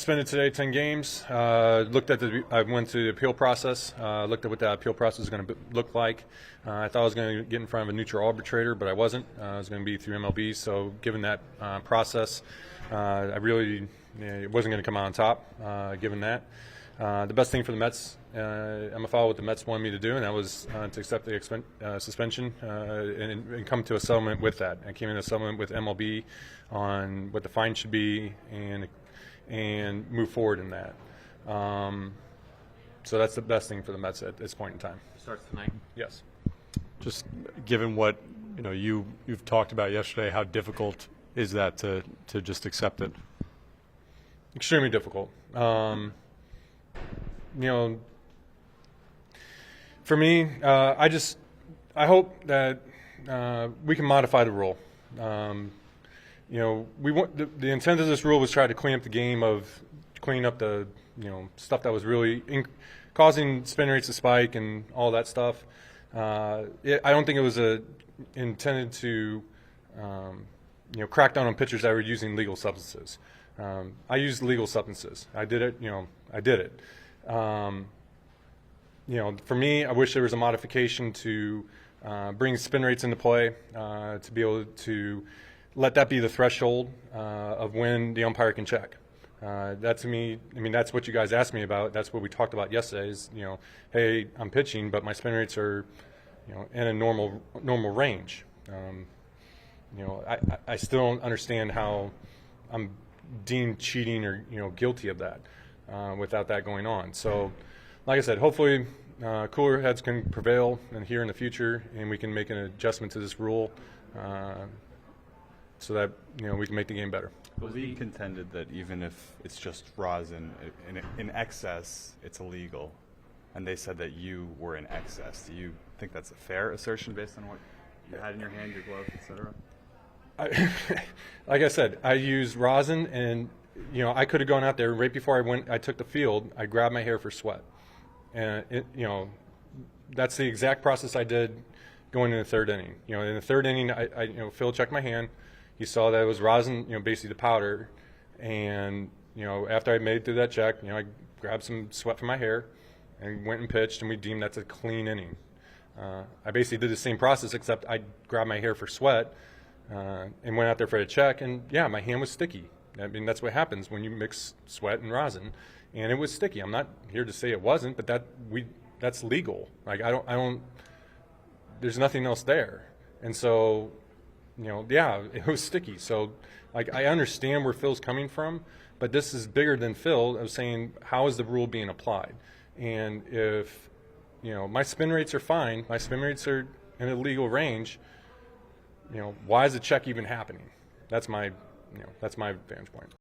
suspended today 10 games. I went through the appeal process, looked at what that appeal process is going to look like. I thought I was going to get in front of a neutral arbitrator, but I wasn't. I was going to be through MLBs, so given that process, it wasn't going to come out on top, given that. The best thing for the Mets, I'm going to follow what the Mets wanted me to do, and that was to accept the suspension and come to a settlement with that. I came into a settlement with MLB on what the fine should be and move forward in that. So that's the best thing for the Mets at this point in time. Starts tonight. Yes. Just given what you've talked about yesterday, how difficult is that to just accept it? Extremely difficult. For me, I hope that we can modify the rule. We want the intent of this rule was try to clean up the game of clean up the stuff that was really causing spin rates to spike and all that stuff. I don't think it was intended to crack down on pitchers that were using legal substances. I used legal substances. I did it. I did it. For me, I wish there was a modification to bring spin rates into play to be able to let that be the threshold of when the umpire can check. That to me, that's what you guys asked me about. That's what we talked about yesterday. Is hey, I'm pitching, but my spin rates are, in a normal range. I still don't understand how I'm deemed cheating or guilty of that without that going on. So, like I said, hopefully cooler heads can prevail here in the future, and we can make an adjustment to this rule so that we can make the game better. Was he contended that even if it's just rosin in excess, it's illegal, and they said that you were in excess? Do you think that's a fair assertion based on what you had in your hand, your glove, etc.? Like I said, I used rosin, and I could have gone out there right before I took the field. I grabbed my hair for sweat, and that's the exact process I did going in the third inning. In the third inning, Phil checked my hand. He saw that it was rosin, basically the powder, and after I made it through that check, I grabbed some sweat from my hair and went and pitched, and we deemed that's a clean inning. I basically did the same process, except I grabbed my hair for sweat and went out there for a check, and yeah, my hand was sticky. That's what happens when you mix sweat and rosin, and it was sticky. I'm not here to say it wasn't, but that's legal. Like I don't. There's nothing else there, and so. Yeah, it was sticky. So, I understand where Phil's coming from, but this is bigger than Phil. I was saying, how is the rule being applied? And if, my spin rates are fine, my spin rates are in a legal range, why is the check even happening? That's my vantage point.